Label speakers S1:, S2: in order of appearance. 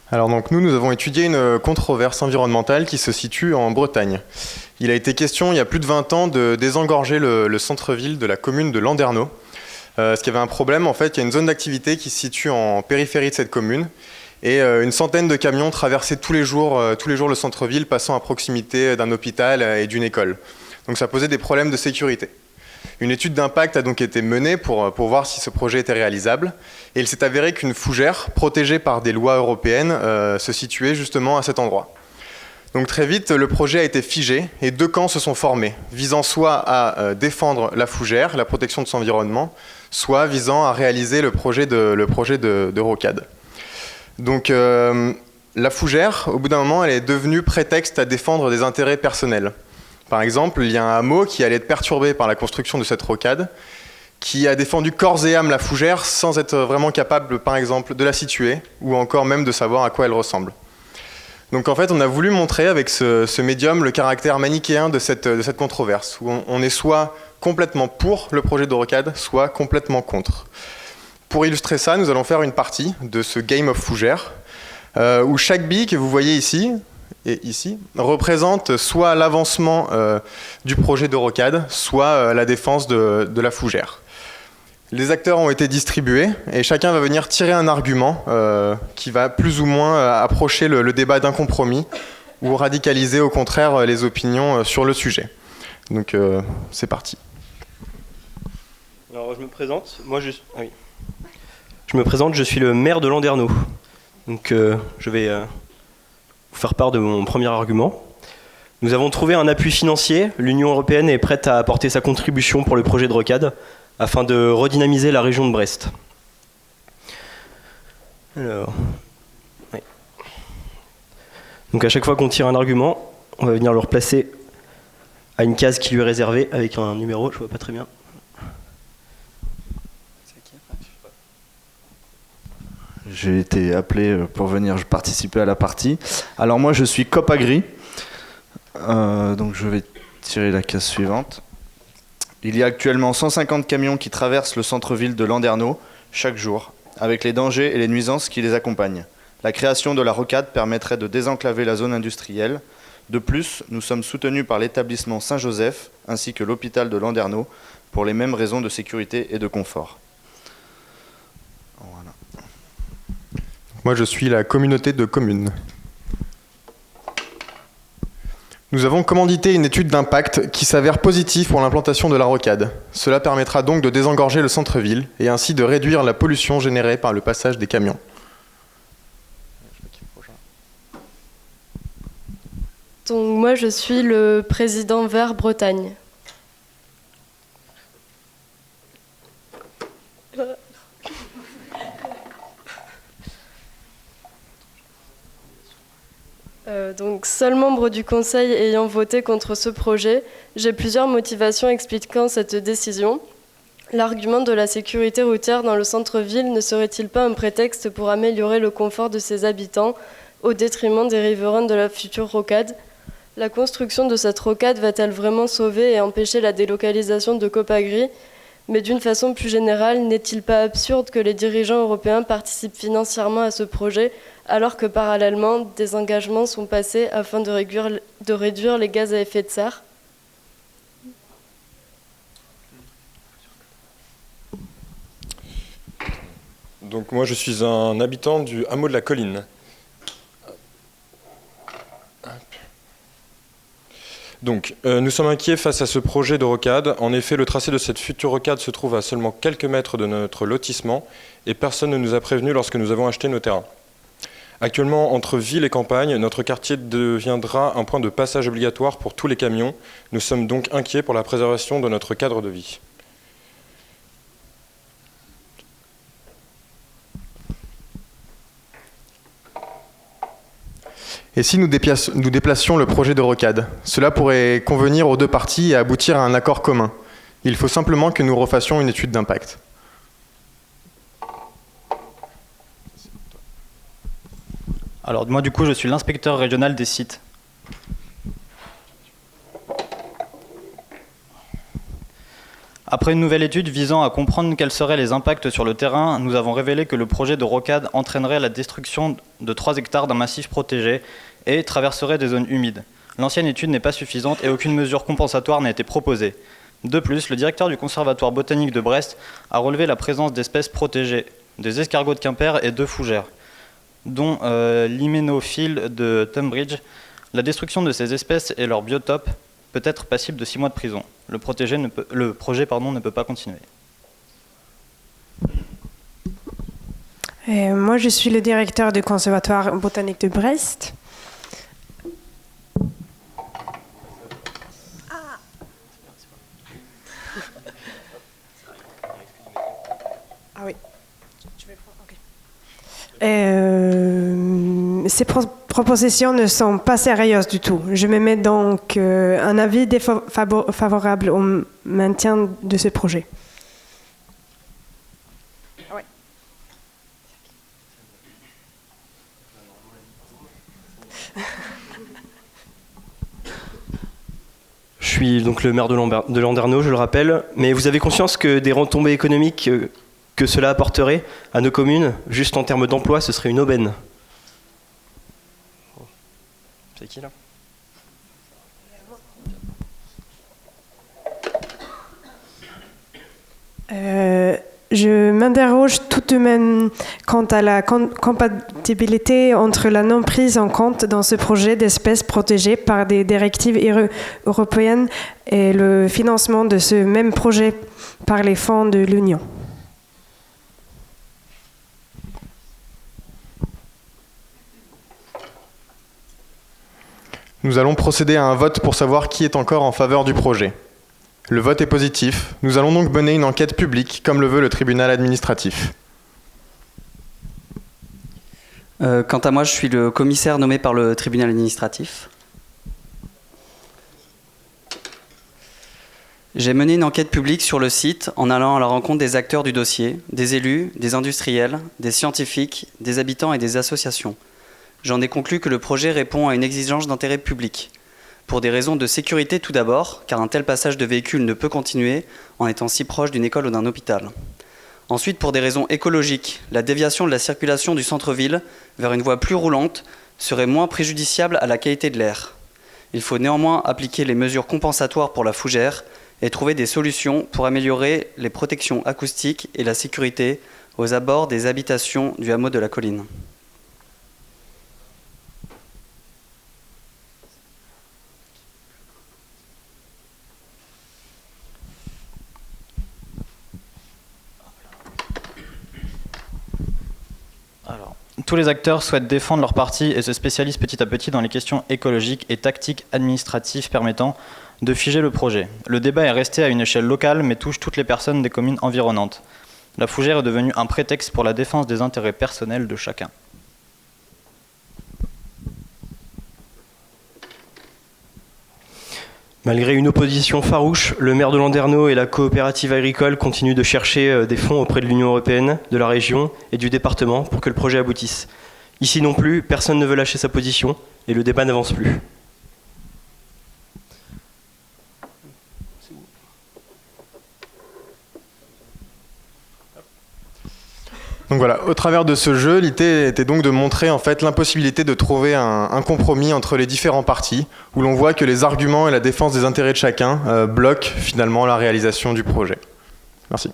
S1: Alors donc nous avons étudié une controverse environnementale qui se situe en Bretagne. Il a été question il y a plus de 20 ans de désengorger le centre-ville de la commune de Landerneau. Parce qu'il y avait un problème, en fait, il y a une zone d'activité qui se situe en périphérie de cette commune et une centaine de camions traversaient tous les jours le centre-ville, passant à proximité d'un hôpital et d'une école. Donc ça posait des problèmes de sécurité. Une étude d'impact a donc été menée pour voir si ce projet était réalisable. Et il s'est avéré qu'une fougère, protégée par des lois européennes, se situait justement à cet endroit. Donc très vite, le projet a été figé et deux camps se sont formés, visant soit à défendre la fougère, la protection de son environnement, soit visant à réaliser le projet de rocade. Donc la fougère, au bout d'un moment, elle est devenue prétexte à défendre des intérêts personnels. Par exemple, il y a un hameau qui allait être perturbé par la construction de cette rocade, qui a défendu corps et âme la fougère sans être vraiment capable, par exemple, de la situer ou encore même de savoir à quoi elle ressemble. Donc en fait, on a voulu montrer avec ce médium le caractère manichéen de cette controverse, où on est soit complètement pour le projet de rocade, soit complètement contre. Pour illustrer ça, nous allons faire une partie de ce Game of Fougère, où chaque bille que vous voyez ici, et ici, représente soit l'avancement du projet de rocade, soit la défense de la fougère. Les acteurs ont été distribués et chacun va venir tirer un argument qui va plus ou moins approcher le débat d'un compromis ou radicaliser au contraire les opinions sur le sujet. Donc c'est parti.
S2: Alors je me présente, je suis le maire de Landerneau. Donc je vais vous faire part de mon premier argument. Nous avons trouvé un appui financier. L'Union européenne est prête à apporter sa contribution pour le projet de rocade afin de redynamiser la région de Brest. Alors, oui. Donc à chaque fois qu'on tire un argument, on va venir le replacer à une case qui lui est réservée avec un numéro, je vois pas très bien.
S3: J'ai été appelé pour venir participer à la partie. Alors moi je suis Copagri, donc je vais tirer la case suivante. Il y a actuellement 150 camions qui traversent le centre-ville de Landerneau chaque jour, avec les dangers et les nuisances qui les accompagnent. La création de la rocade permettrait de désenclaver la zone industrielle. De plus, nous sommes soutenus par l'établissement Saint-Joseph ainsi que l'hôpital de Landerneau pour les mêmes raisons de sécurité et de confort. Voilà.
S1: Moi, je suis la communauté de communes. Nous avons commandité une étude d'impact qui s'avère positive pour l'implantation de la rocade. Cela permettra donc de désengorger le centre-ville et ainsi de réduire la pollution générée par le passage des camions.
S4: Donc moi, je suis le président Vert Bretagne. Donc, seul membre du Conseil ayant voté contre ce projet, j'ai plusieurs motivations expliquant cette décision. L'argument de la sécurité routière dans le centre-ville ne serait-il pas un prétexte pour améliorer le confort de ses habitants au détriment des riverains de la future rocade ? La construction de cette rocade va-t-elle vraiment sauver et empêcher la délocalisation de Copagri ? Mais d'une façon plus générale, n'est-il pas absurde que les dirigeants européens participent financièrement à ce projet alors que parallèlement, des engagements sont passés afin de réduire les gaz à effet de serre ?
S5: Donc moi je suis un habitant du hameau de la Colline. Donc, nous sommes inquiets face à ce projet de rocade. En effet, le tracé de cette future rocade se trouve à seulement quelques mètres de notre lotissement et personne ne nous a prévenus lorsque nous avons acheté nos terrains. Actuellement, entre ville et campagne, notre quartier deviendra un point de passage obligatoire pour tous les camions. Nous sommes donc inquiets pour la préservation de notre cadre de vie.
S1: Et si nous déplacions le projet de rocade, cela pourrait convenir aux deux parties et aboutir à un accord commun. Il faut simplement que nous refassions une étude d'impact.
S6: Alors moi du coup je suis l'inspecteur régional des sites. Après une nouvelle étude visant à comprendre quels seraient les impacts sur le terrain, nous avons révélé que le projet de rocade entraînerait la destruction de 3 hectares d'un massif protégé et traverserait des zones humides. L'ancienne étude n'est pas suffisante et aucune mesure compensatoire n'a été proposée. De plus, le directeur du Conservatoire botanique de Brest a relevé la présence d'espèces protégées, des escargots de Quimper et 2 fougères, dont l'hyménophile de Tunbridge. La destruction de ces espèces et leur biotope peut être passible de 6 mois de prison. Le projet ne peut pas continuer.
S7: Moi, je suis le directeur du Conservatoire botanique de Brest. Ah oui. Ces propositions ne sont pas sérieuses du tout. Je me mets donc un avis défavorable au maintien de ce projet. Oui.
S2: Je suis donc le maire de Landerneau, je le rappelle, mais vous avez conscience que des retombées économiques que cela apporterait à nos communes, juste en termes d'emploi, ce serait une aubaine. C'est qui là ?
S7: Je m'interroge tout de même quant à la compatibilité entre la non prise en compte dans ce projet d'espèces protégées par des directives européennes et le financement de ce même projet par les fonds de l'Union.
S1: Nous allons procéder à un vote pour savoir qui est encore en faveur du projet. Le vote est positif. Nous allons donc mener une enquête publique, comme le veut le tribunal administratif.
S8: Quant à moi, je suis le commissaire nommé par le tribunal administratif. J'ai mené une enquête publique sur le site en allant à la rencontre des acteurs du dossier, des élus, des industriels, des scientifiques, des habitants et des associations. J'en ai conclu que le projet répond à une exigence d'intérêt public. Pour des raisons de sécurité tout d'abord, car un tel passage de véhicules ne peut continuer en étant si proche d'une école ou d'un hôpital. Ensuite, pour des raisons écologiques, la déviation de la circulation du centre-ville vers une voie plus roulante serait moins préjudiciable à la qualité de l'air. Il faut néanmoins appliquer les mesures compensatoires pour la fougère et trouver des solutions pour améliorer les protections acoustiques et la sécurité aux abords des habitations du hameau de la Colline.
S6: Tous les acteurs souhaitent défendre leur parti et se spécialisent petit à petit dans les questions écologiques et tactiques administratives permettant de figer le projet. Le débat est resté à une échelle locale mais touche toutes les personnes des communes environnantes. La fougère est devenue un prétexte pour la défense des intérêts personnels de chacun.
S2: Malgré une opposition farouche, le maire de Landerneau et la coopérative agricole continuent de chercher des fonds auprès de l'Union européenne, de la région et du département pour que le projet aboutisse. Ici non plus, personne ne veut lâcher sa position et le débat n'avance plus.
S1: Donc voilà, au travers de ce jeu, l'idée était donc de montrer en fait l'impossibilité de trouver un compromis entre les différents partis, où l'on voit que les arguments et la défense des intérêts de chacun bloquent finalement la réalisation du projet. Merci.